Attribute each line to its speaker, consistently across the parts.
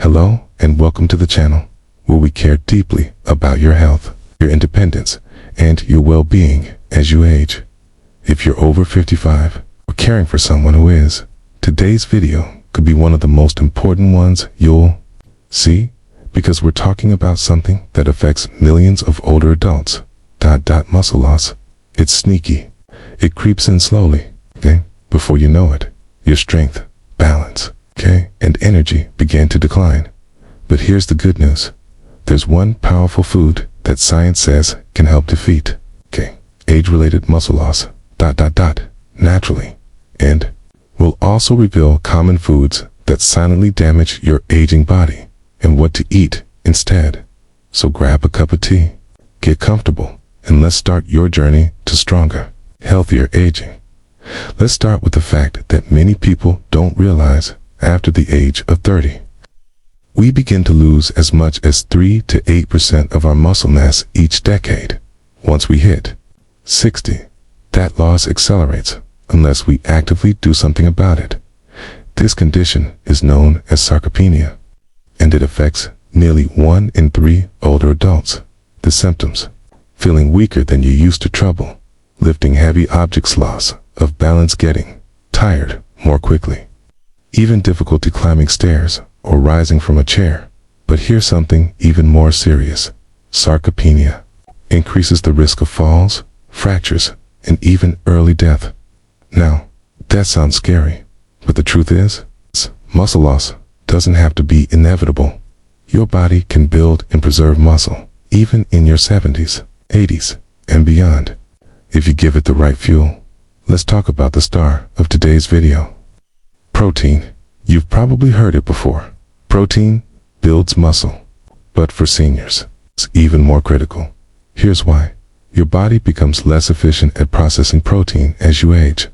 Speaker 1: Hello and welcome to the channel, where we care deeply about your health, your independence, and your well-being as you age. If you're over 55 or caring for someone who is, today's video could be one of the most important ones you'll see, because we're talking about something that affects millions of older adults. Muscle loss. It's sneaky. It creeps in slowly, okay? Before you know it, your strength, balance, okay, and energy begin to decline. But here's the good news. There's one powerful food that science says can help defeat, okay, age-related muscle loss, naturally. And we'll also reveal common foods that silently damage your aging body and what to eat instead. So grab a cup of tea, get comfortable, and let's start your journey to stronger, healthier aging. Let's start with the fact that many people don't realize after the age of 30. We begin to lose as much as 3 to 8% of our muscle mass each decade. Once we hit 60, that loss accelerates unless we actively do something about it. This condition is known as sarcopenia, and it affects nearly 1 in 3 older adults. The symptoms: feeling weaker than you used to, trouble lifting heavy objects, loss of balance, getting tired more quickly, even difficulty climbing stairs or rising from a chair. But here's something even more serious. Sarcopenia increases the risk of falls, fractures, and even early death. Now, that sounds scary, but the truth is, muscle loss doesn't have to be inevitable. Your body can build and preserve muscle, even in your 70s, 80s, and beyond, if you give it the right fuel. Let's talk about the star of today's video. Protein. You've probably heard it before. Protein builds muscle. But for seniors, it's even more critical. Here's why. Your body becomes less efficient at processing protein as you age.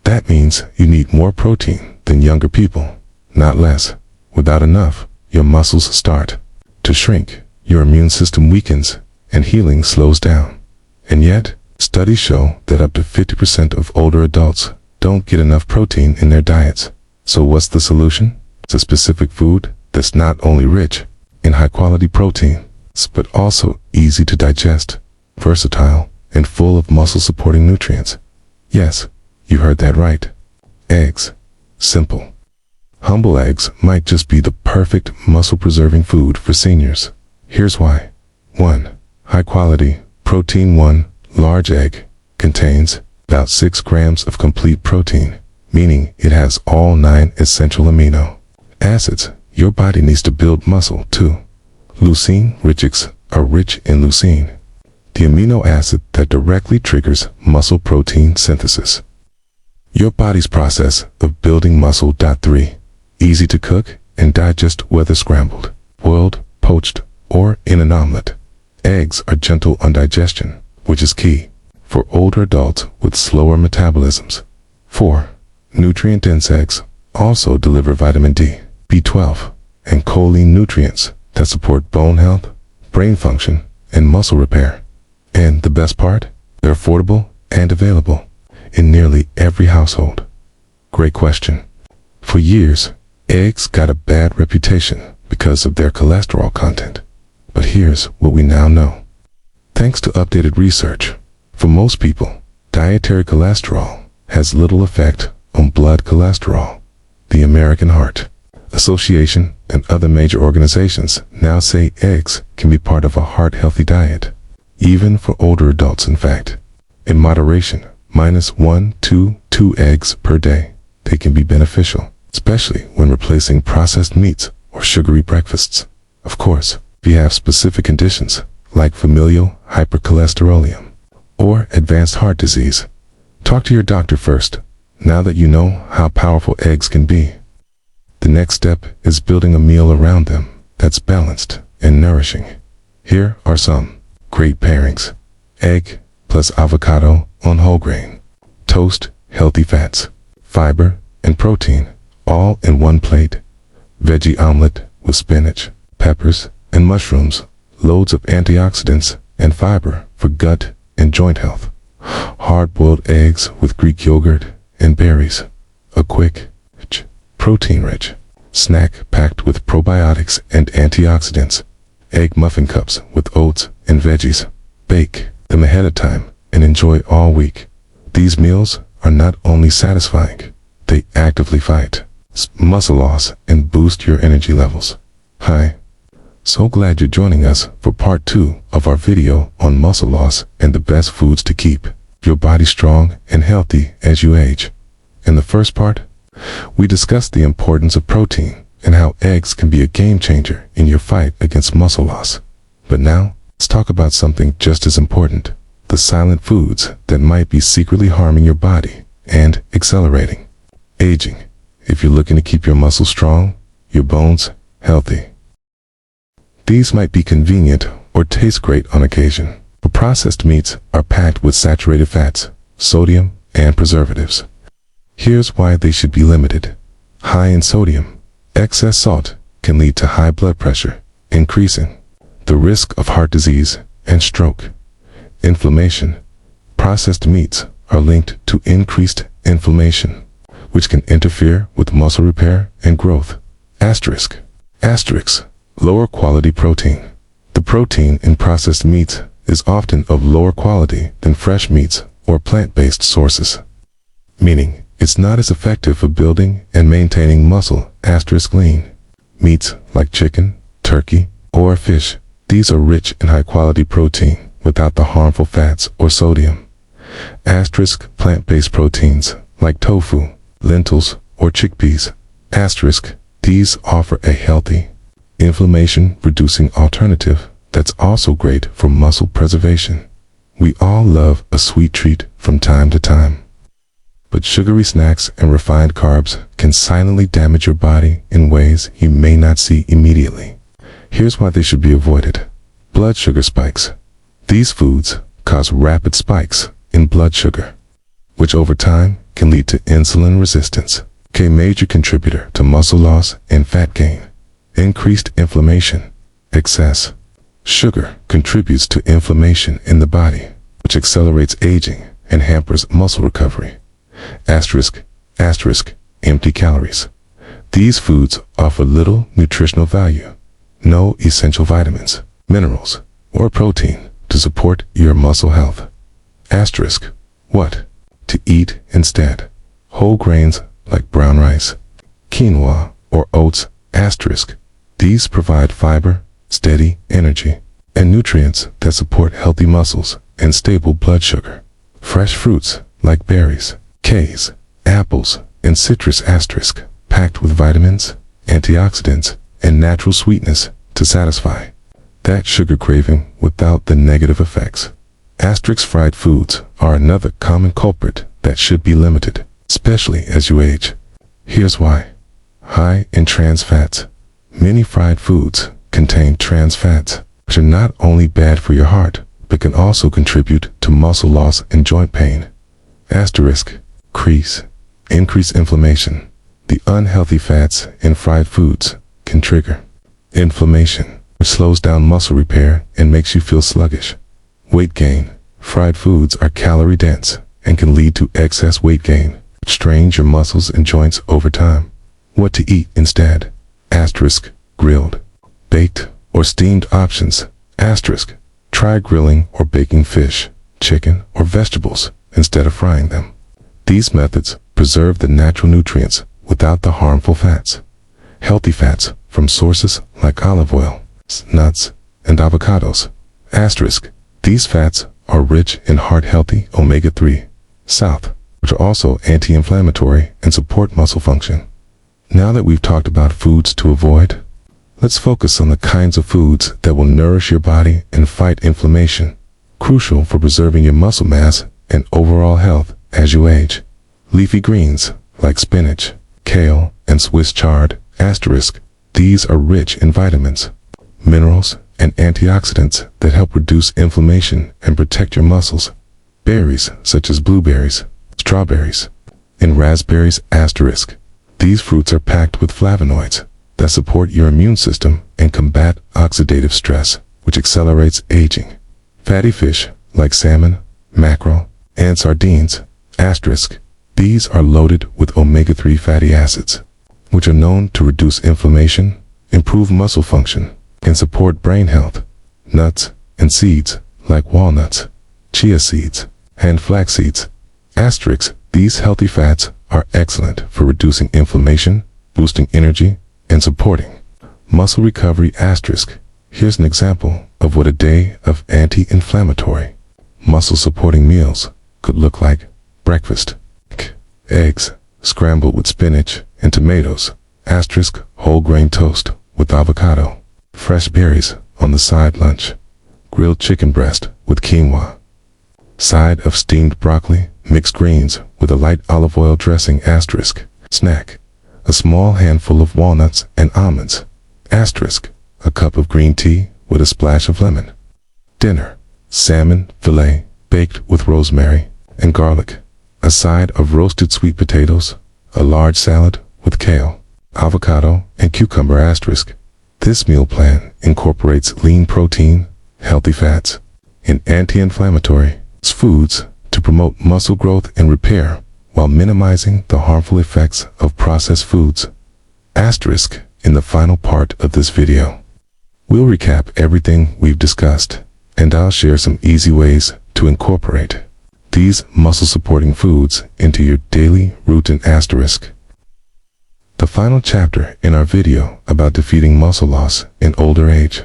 Speaker 1: That means you need more protein than younger people, not less. Without enough, your muscles start to shrink, your immune system weakens, and healing slows down. And yet, studies show that up to 50% of older adults don't get enough protein in their diets. So what's the solution? It's a specific food that's not only rich in high-quality protein, but also easy to digest, versatile, and full of muscle-supporting nutrients. Yes, you heard that right. Eggs. Simple. Humble eggs might just be the perfect muscle-preserving food for seniors. Here's why. 1. High-quality protein. 1 large egg contains about 6 grams of complete protein, meaning it has all 9 essential amino acids your body needs to build muscle. 2. Leucine-rich eggs are rich in leucine, the amino acid that directly triggers muscle protein synthesis, your body's process of building muscle. 3. Easy to cook and digest, whether scrambled, boiled, poached, or in an omelet. Eggs are gentle on digestion, which is key for older adults with slower metabolisms. 4. Nutrient-dense eggs also deliver vitamin D, B12, and choline nutrients that support bone health, brain function, and muscle repair. And the best part? They're affordable and available in nearly every household. Great question. For years, eggs got a bad reputation because of their cholesterol content. But here's what we now know. Thanks to updated research, for most people, dietary cholesterol has little effect on blood cholesterol. The American Heart Association and other major organizations now say eggs can be part of a heart-healthy diet, even for older adults. In fact, in moderation, -1 to 2 eggs per day, they can be beneficial, especially when replacing processed meats or sugary breakfasts. Of course, if you have specific conditions like familial hypercholesterolemia or advanced heart disease, talk to your doctor first. Now that you know how powerful eggs can be, the next step is building a meal around them that's balanced and nourishing. Here are some great pairings. Egg plus avocado on whole grain. Toast, healthy fats, fiber, and protein, all in one plate. Veggie omelet with spinach, peppers, and mushrooms. Loads of antioxidants and fiber for gut and joint health. Hard-boiled eggs with Greek yogurt and berries. A quick, protein-rich snack packed with probiotics and antioxidants. Egg muffin cups with oats and veggies. Bake them ahead of time and enjoy all week. These meals are not only satisfying, they actively fight muscle loss and boost your energy levels. Hi. So glad you're joining us for part 2 of our video on muscle loss and the best foods to keep your body strong and healthy as you age. In the first part, we discussed the importance of protein and how eggs can be a game changer in your fight against muscle loss. But now, let's talk about something just as important, the silent foods that might be secretly harming your body and accelerating aging. If you're looking to keep your muscles strong, your bones healthy, these might be convenient or taste great on occasion, but processed meats are packed with saturated fats, sodium, and preservatives. Here's why they should be limited. High in sodium. Excess salt can lead to high blood pressure, increasing the risk of heart disease and stroke. Inflammation. Processed meats are linked to increased inflammation, which can interfere with muscle repair and growth. Asterisk. Lower quality protein. The protein in processed meats is often of lower quality than fresh meats or plant-based sources, meaning it's not as effective for building and maintaining muscle. Lean meats like chicken, turkey, or fish. These are rich in high-quality protein without the harmful fats or sodium. Plant-based proteins like tofu, lentils, or chickpeas. These offer a healthy, inflammation-reducing alternative that's also great for muscle preservation. We all love a sweet treat from time to time, but sugary snacks and refined carbs can silently damage your body in ways you may not see immediately. Here's why they should be avoided. Blood sugar spikes. These foods cause rapid spikes in blood sugar, which over time can lead to insulin resistance, a major contributor to muscle loss and fat gain. Increased inflammation. Excess sugar contributes to inflammation in the body, which accelerates aging and hampers muscle recovery. Empty calories. These foods offer little nutritional value, no essential vitamins, minerals, or protein to support your muscle health. What to eat instead? Whole grains like brown rice, quinoa, or oats. These provide fiber, steady energy, and nutrients that support healthy muscles and stable blood sugar. Fresh fruits like berries, apples, and citrus. Packed with vitamins, antioxidants, and natural sweetness to satisfy that sugar craving without the negative effects. Fried foods are another common culprit that should be limited, especially as you age. Here's why. High in trans fats. Many fried foods contain trans fats, which are not only bad for your heart, but can also contribute to muscle loss and joint pain. Increase inflammation. The unhealthy fats in fried foods can trigger inflammation, which slows down muscle repair and makes you feel sluggish. Weight gain. Fried foods are calorie dense and can lead to excess weight gain, which strains your muscles and joints over time. What to eat instead? Grilled, baked, or steamed options. Try grilling or baking fish, chicken, or vegetables instead of frying them. These methods preserve the natural nutrients without the harmful fats. Healthy fats from sources like olive oil, nuts, and avocados. These fats are rich in heart-healthy omega-3, which are also anti-inflammatory and support muscle function. Now that we've talked about foods to avoid, let's focus on the kinds of foods that will nourish your body and fight inflammation, crucial for preserving your muscle mass and overall health as you age. Leafy greens like spinach, kale, and Swiss chard. These are rich in vitamins, minerals, and antioxidants that help reduce inflammation and protect your muscles. Berries such as blueberries, strawberries, and raspberries. These fruits are packed with flavonoids that support your immune system and combat oxidative stress, which accelerates aging. Fatty fish like salmon, mackerel, and sardines. These are loaded with omega-3 fatty acids, which are known to reduce inflammation, improve muscle function, and support brain health. Nuts and seeds, like walnuts, chia seeds, and flax seeds. Asterisk, these healthy fats are excellent for reducing inflammation, boosting energy, and supporting muscle recovery. Asterisk, here's an example of what a day of anti-inflammatory, muscle-supporting meals could look like. Breakfast: eggs scrambled with spinach and tomatoes. Asterisk, whole grain toast with avocado. Fresh berries on the side. Lunch: grilled chicken breast with quinoa. Side of steamed broccoli, mixed greens with a light olive oil dressing. Asterisk, snack: a small handful of walnuts and almonds. Asterisk, a cup of green tea with a splash of lemon. Dinner: salmon fillet baked with rosemary and garlic. A side of roasted sweet potatoes. A large salad with kale, avocado, and cucumber. Asterisk, this meal plan incorporates lean protein, healthy fats, and anti-inflammatory foods to promote muscle growth and repair while minimizing the harmful effects of processed foods. Asterisk, in the final part of this video, we'll recap everything we've discussed, and I'll share some easy ways to incorporate these muscle-supporting foods into your daily routine. Asterisk, the final chapter in our video about defeating muscle loss in older age.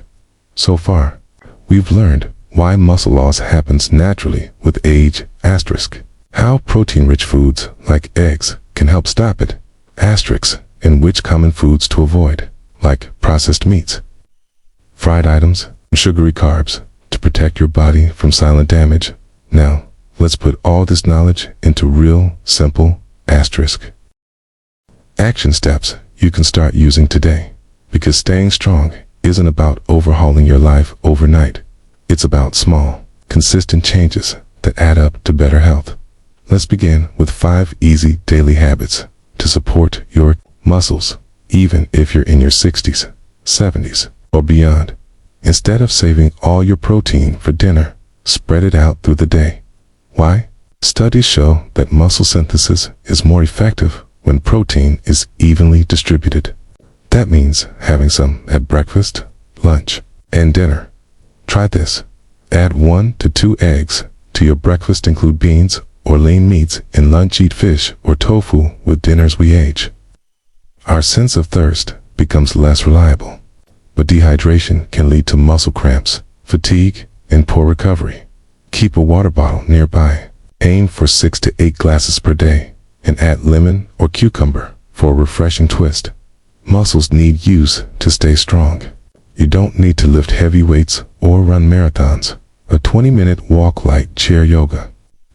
Speaker 1: So far, we've learned why muscle loss happens naturally with age. Asterisk, how protein-rich foods like eggs can help stop it. Asterisk, and which common foods to avoid, like processed meats, fried items, and sugary carbs, to protect your body from silent damage. Now, let's put all this knowledge into real, simple, asterisk, action steps you can start using today. Because staying strong isn't about overhauling your life overnight. It's about small, consistent changes that add up to better health. Let's begin with 5 easy daily habits to support your muscles, even if you're in your 60s, 70s, or beyond. Instead of saving all your protein for dinner, spread it out through the day. Why? Studies show that muscle synthesis is more effective when protein is evenly distributed. That means having some at breakfast, lunch, and dinner. Try this. Add 1 to 2 eggs to your breakfast. Include beans or lean meats in lunch. Eat fish or tofu with dinner. As we age, our sense of thirst becomes less reliable, but dehydration can lead to muscle cramps, fatigue, and poor recovery. Keep a water bottle nearby. Aim for 6 to 8 glasses per day, and add lemon or cucumber for a refreshing twist. Muscles need use to stay strong. You don't need to lift heavy weights or run marathons. A 20-minute walk, light chair yoga,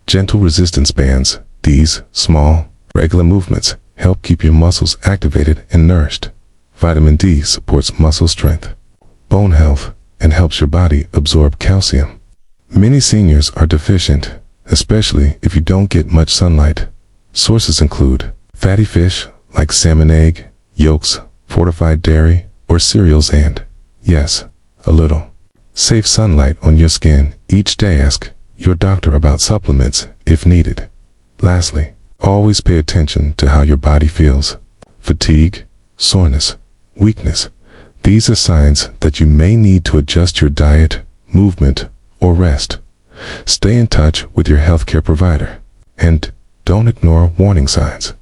Speaker 1: gentle resistance bands. These small, regular movements help keep your muscles activated and nourished. Vitamin D supports muscle strength, bone health, and helps your body absorb calcium. Many seniors are deficient, especially if you don't get much sunlight. Sources include fatty fish like salmon, egg yolks, fortified dairy, or cereals, and, yes, a little safe sunlight on your skin each day. Ask your doctor about supplements if needed. Lastly, always pay attention to how your body feels. Fatigue, soreness, weakness. These are signs that you may need to adjust your diet, movement, or rest. Stay in touch with your healthcare provider, and don't ignore warning signs.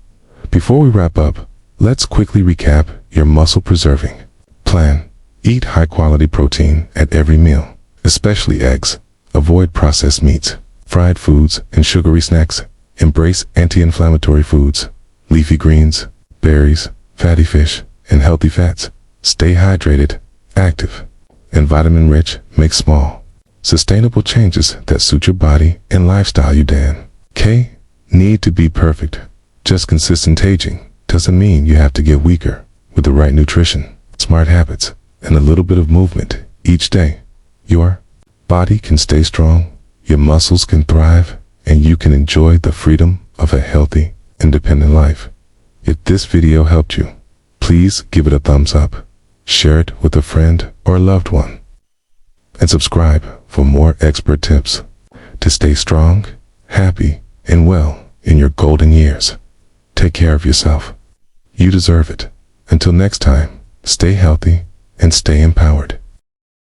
Speaker 1: Before we wrap up, let's quickly recap your muscle-preserving plan. Eat high-quality protein at every meal, especially eggs. Avoid processed meats, fried foods, and sugary snacks. Embrace anti-inflammatory foods, leafy greens, berries, fatty fish, and healthy fats. Stay hydrated, active, and vitamin-rich. Make small, sustainable changes that suit your body and lifestyle. You need to be perfect. Just consistent aging doesn't mean you have to get weaker. With the right nutrition, smart habits, and a little bit of movement each day, your body can stay strong, your muscles can thrive, and you can enjoy the freedom of a healthy, independent life. If this video helped you, please give it a thumbs up, share it with a friend or a loved one, and subscribe for more expert tips to stay strong, happy, and well in your golden years. Take care of yourself. You deserve it. Until next time, stay healthy and stay empowered.